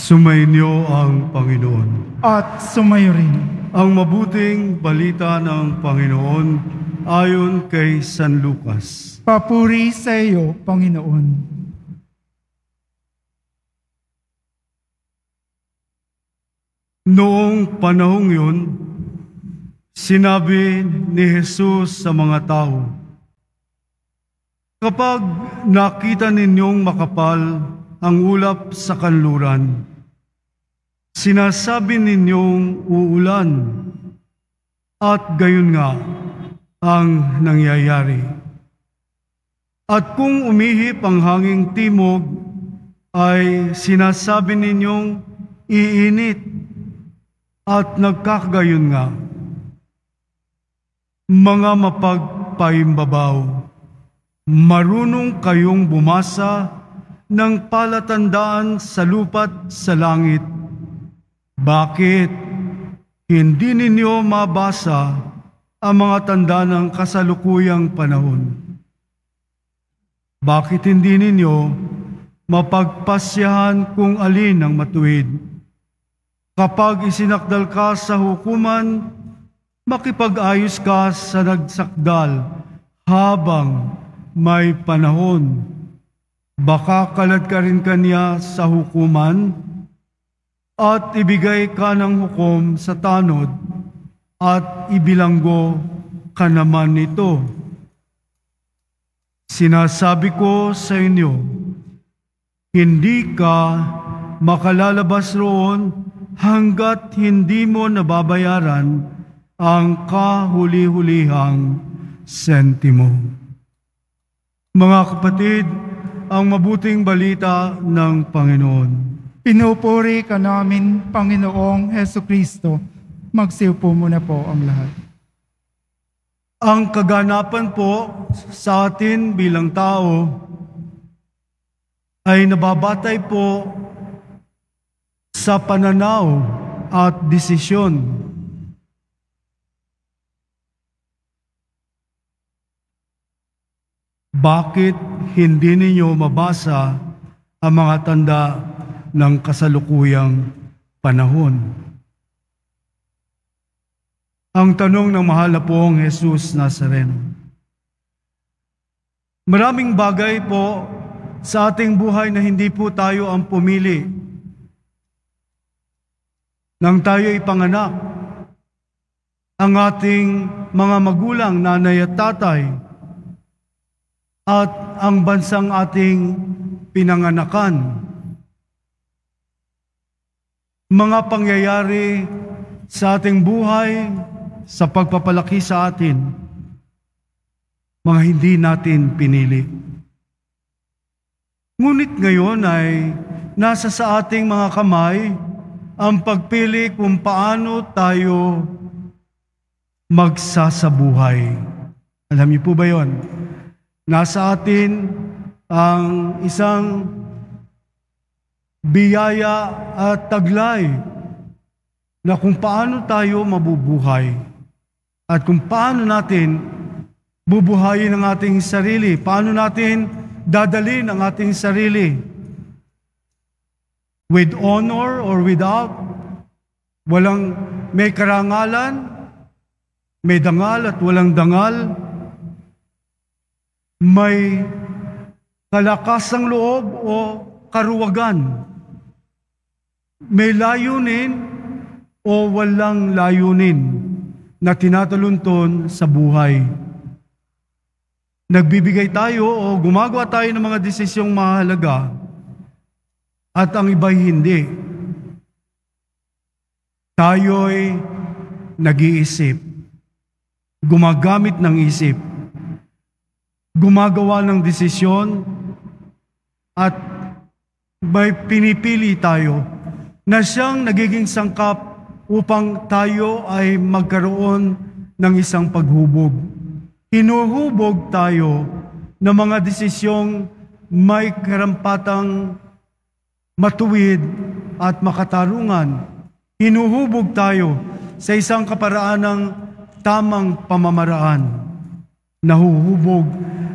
Sumainyo ang Panginoon. At sumayo rin. Ang mabuting balita ng Panginoon ayon kay San Lucas. Papuri sa iyo, Panginoon. Noong panahong yun, sinabi ni Jesus sa mga tao, "Kapag nakita ninyong makapal ang ulap sa kanluran, sinasabi ninyong uulan, at gayon nga ang nangyayari. At kung umihip ang hanging timog, ay sinasabi ninyong iinit, at nagkakagayon nga. Mga mapagpaimbabaw, marunong kayong bumasa ng palatandaan sa lupa't sa langit. Bakit hindi ninyo mabasa ang mga tanda ng kasalukuyang panahon? Bakit hindi ninyo mapagpasyahan kung alin ang matuwid? Kapag isinakdal ka sa hukuman, makipag-ayos ka sa nagsakdal habang may panahon. Baka kalad ka rin kanya sa hukuman at ibigay ka ng hukom sa tanod at ibilanggo ka naman nito. Sinasabi ko sa inyo, hindi ka makalalabas roon hanggat hindi mo nababayaran ang kahuli-hulihang sentimo." Mga kapatid, ang mabuting balita ng Panginoon. Pinupuri ka namin, Panginoong Hesukristo. Magsiupo muna po ang lahat. Ang kaganapan po sa atin bilang tao ay nababatay po sa pananaw at desisyon. Bakit hindi ninyo mabasa ang mga tanda ng kasalukuyang panahon? Ang tanong ng mahal na pong Jesus Nazareno. Maraming bagay po sa ating buhay na hindi po tayo ang pumili. Nang tayo ipanganak, ang ating mga magulang, nanay at tatay, at ang bansang ating pinanganakan. Mga pangyayari sa ating buhay, sa pagpapalaki sa atin, mga hindi natin pinili. Ngunit ngayon ay nasa sa ating mga kamay ang pagpili kung paano tayo magsasabuhay. Alam niyo po ba yon? Nasa atin ang isang biyaya at taglay na kung paano tayo mabubuhay at kung paano natin bubuhayin ang ating sarili, paano natin dadalhin ang ating sarili. With honor or without, walang may karangalan, may dangal at walang dangal, may kalakasang loob o karuwagan, may layunin o walang layunin na tinatalunton sa buhay. Nagbibigay tayo o gumagawa tayo ng mga desisyong mahalaga at ang iba'y hindi. Tayo'y nag-iisip, gumagamit ng isip, gumagawa ng desisyon, at may pinipili tayo na siyang nagiging sangkap upang tayo ay magkaroon ng isang paghubog. Hinuhubog tayo ng mga desisyong may karampatang matuwid at makatarungan. Hinuhubog tayo sa isang kaparaan ng tamang pamamaraan. Nahuhubog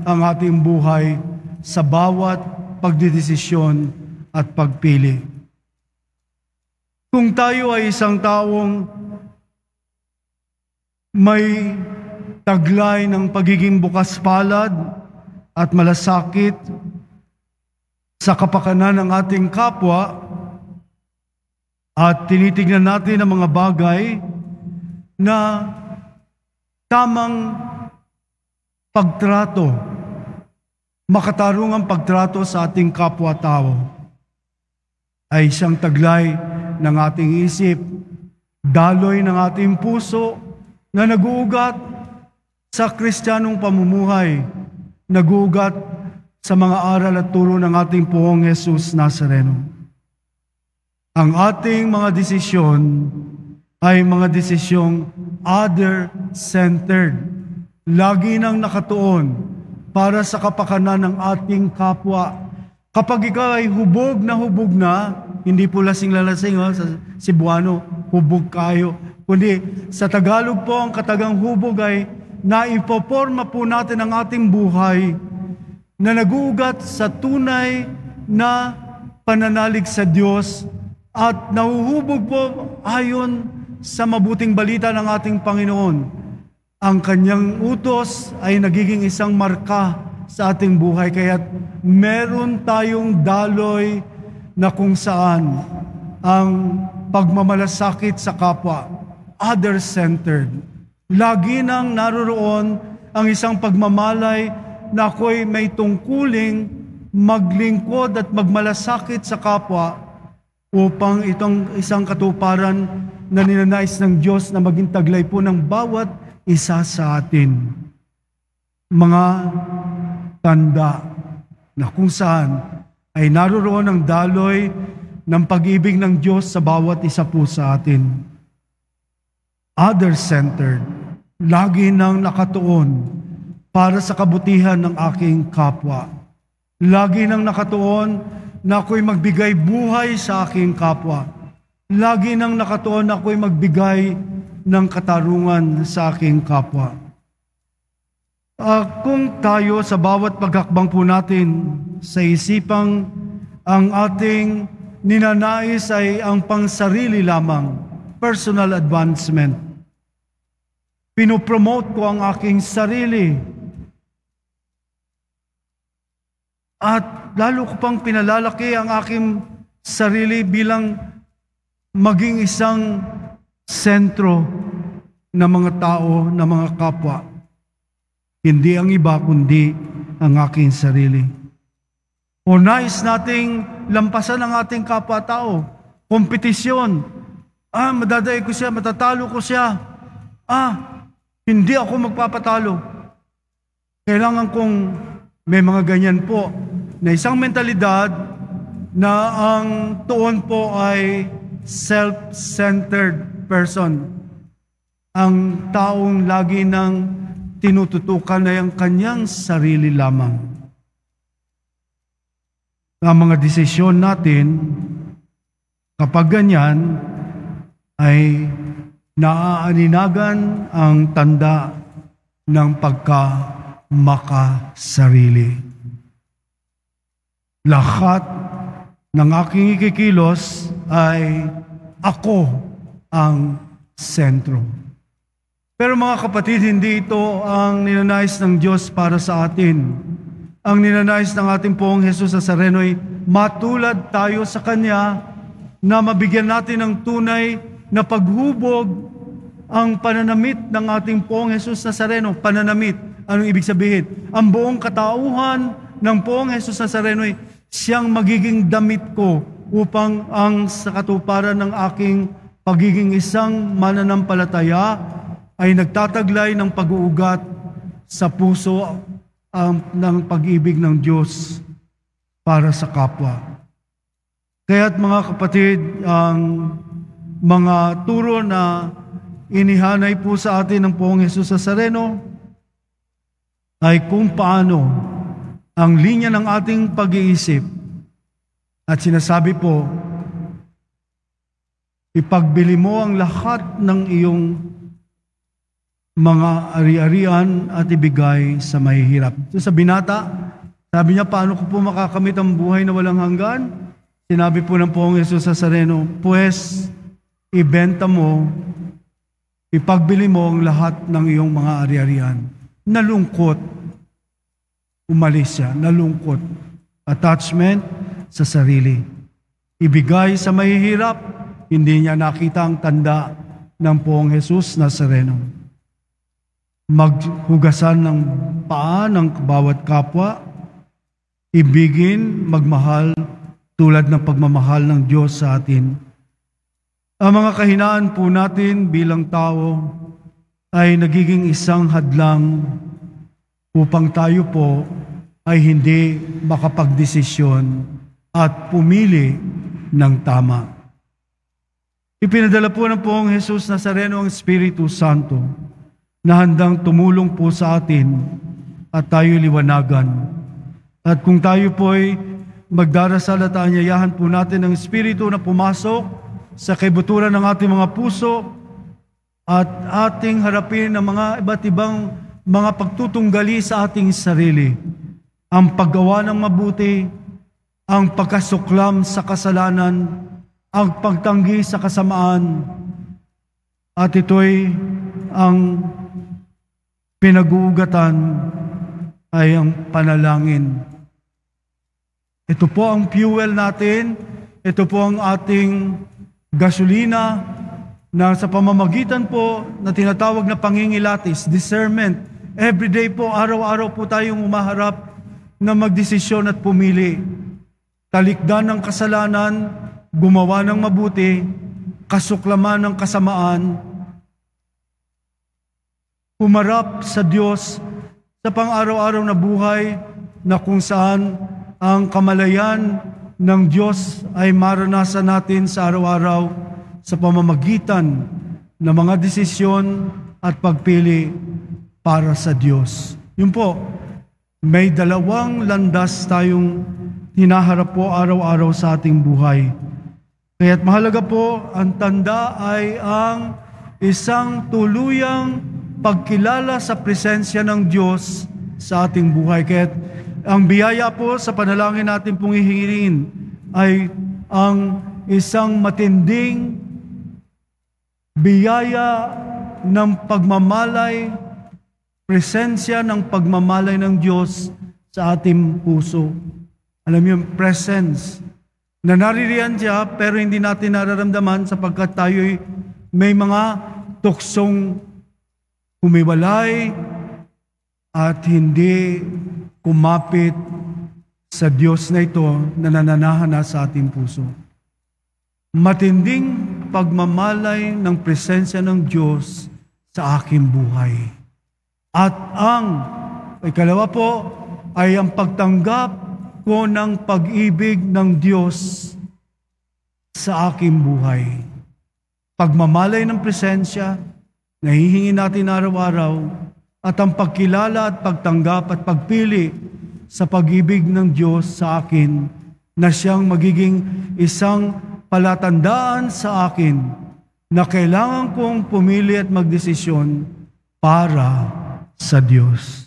ang ating buhay sa bawat pagdedesisyon at pagpili. Kung tayo ay isang taong may taglay ng pagiging bukas palad at malasakit sa kapakanan ng ating kapwa at tinitignan natin ang mga bagay na tamang pagtrato, makatarungang pagtrato sa ating kapwa-tao ay isang taglay ng ating isip, daloy ng ating puso na nag-uugat sa Kristiyanong pamumuhay, nag-uugat sa mga aral at turo ng ating Poong Jesus Nazareno. Ang ating mga desisyon ay mga desisyong other-centered. Lagi nang nakatuon para sa kapakanan ng ating kapwa. Kapag ikaw ay hubog na, hindi po lasing-lalasing sa Cebuano, hubog kayo. Kundi sa Tagalog po, ang katagang hubog ay naipoporma po natin ang ating buhay na naguugat sa tunay na pananalig sa Diyos at nahuhubog po ayon sa mabuting balita ng ating Panginoon. Ang kanyang utos ay nagiging isang marka sa ating buhay. Kaya't meron tayong daloy na kung saan ang pagmamalasakit sa kapwa, other-centered. Lagi nang naroroon ang isang pagmamalay na ako'y may tungkuling maglingkod at magmalasakit sa kapwa upang itong isang katuparan na ninanais ng Diyos na maging taglay po ng bawat isa sa atin. Mga tanda na kung saan ay naroroon ang daloy ng pag-ibig ng Diyos sa bawat isa po sa atin. Other-centered, lagi nang nakatuon para sa kabutihan ng aking kapwa. Lagi nang nakatuon na ako'y magbigay buhay sa aking kapwa. Lagi nang nakatuon na ako'y magbigay ng katarungan sa aking kapwa. Kung tayo sa bawat paghakbang po natin sa isipang ang ating ninanais ay ang pangsarili lamang, personal advancement. Pinopromote ko ang aking sarili. At lalo ko pang pinalalaki ang aking sarili bilang maging isang sentro ng mga tao, ng mga kapwa. Hindi ang iba, kundi ang aking sarili. O nais nating lampasan ang ating kapwa-tao. Kompetisyon. Madadaya ko siya, matatalo ko siya. Hindi ako magpapatalo. Kailangan kong may mga ganyan po na isang mentalidad na ang tuon po ay self-centered person. Ang taong lagi nang tinututukan ay ang kanyang sarili lamang. Ang mga desisyon natin, kapag ganyan, ay naaaninagan ang tanda ng pagkamakasarili. Lahat ng aking ikikilos ay ako ang sentro. Pero mga kapatid, hindi ito ang ninanais ng Diyos para sa atin. Ang ninanais ng ating Poong Jesus Nazareno ay matulad tayo sa Kanya na mabigyan natin ng tunay na paghubog ang pananamit ng ating Poong Jesus Nazareno. Pananamit, anong ibig sabihin? Ang buong katauhan ng Poong Jesus Nazareno ay siyang magiging damit ko upang ang sa katuparan ng aking pagiging isang mananampalataya ay nagtataglay ng pag-uugat sa puso ng pag-ibig ng Diyos para sa kapwa. Kaya't mga kapatid, ang mga turo na inihanay po sa atin ng Poong Jesus Nazareno ay kung paano ang linya ng ating pag-iisip at sinasabi po, ipagbili mo ang lahat ng iyong mga ari-arian at ibigay sa mahihirap. So, sa binata, sabi niya, paano ko po makakamit ang buhay na walang hanggan? Sinabi po ng Poong Jesus Nazareno, pues ibenta mo, ipagbili mo ang lahat ng iyong mga ari-arian. Nalungkot. Umalis siya, nalungkot. Attachment sa sarili. Ibigay sa mahihirap, hindi niya nakita ang tanda ng Poong Jesus Nazareno. Maghugasan ng paa ng bawat kapwa, ibigin, magmahal, tulad ng pagmamahal ng Diyos sa atin. Ang mga kahinaan po natin bilang tao ay nagiging isang hadlang upang tayo po ay hindi makapagdesisyon at pumili ng tama. Ipinadala po ng Poong Jesus Nazareno ang Espiritu Santo na handang tumulong po sa atin at tayo liwanagan. At kung tayo po ay magdarasal at aanyayahan po natin ang Espiritu na pumasok sa kaibuturan ng ating mga puso at ating harapin ang mga iba't ibang mga pagtutunggali sa ating sarili. Ang paggawa ng mabuti, ang pagkasuklam sa kasalanan, ang pagtanggi sa kasamaan, at ito'y ang pinag-uugatan ay ang panalangin. Ito po ang fuel natin, ito po ang ating gasolina na sa pamamagitan po na tinatawag na pangingilatis, discernment. Everyday po, araw-araw po tayong umaharap na magdesisyon at pumili. Talikdan ng kasalanan, gumawa ng mabuti, kasuklaman ng kasamaan, humarap sa Diyos sa pang-araw-araw na buhay na kung saan ang kamalayan ng Diyos ay maranasan natin sa araw-araw sa pamamagitan ng mga desisyon at pagpili para sa Diyos. Yun po, may dalawang landas tayong hinaharap po araw-araw sa ating buhay. Kaya't mahalaga po, ang tanda ay ang isang tuluyang pagkilala sa presensya ng Diyos sa ating buhay. Kaya't ang biyaya po sa panalangin natin pong hihingin ay ang isang matinding biyaya ng pagmamalay, presensya ng pagmamalay ng Diyos sa ating puso. Alam niyo, yung presence na naririyan siya pero hindi natin nararamdaman sapagkat tayo'y may mga tuksong humiwalay at hindi kumapit sa Diyos na ito na nananahan na sa ating puso. Matinding pagmamalay ng presensya ng Diyos sa aking buhay. At ang ikalawa po ay ang pagtanggap ko ng pag-ibig ng Diyos sa aking buhay. Pagmamalay ng presensya, nahihingi natin araw-araw, at ang pagkilala at pagtanggap at pagpili sa pag-ibig ng Diyos sa akin na siyang magiging isang palatandaan sa akin na kailangan kong pumili at magdesisyon para sa Diyos.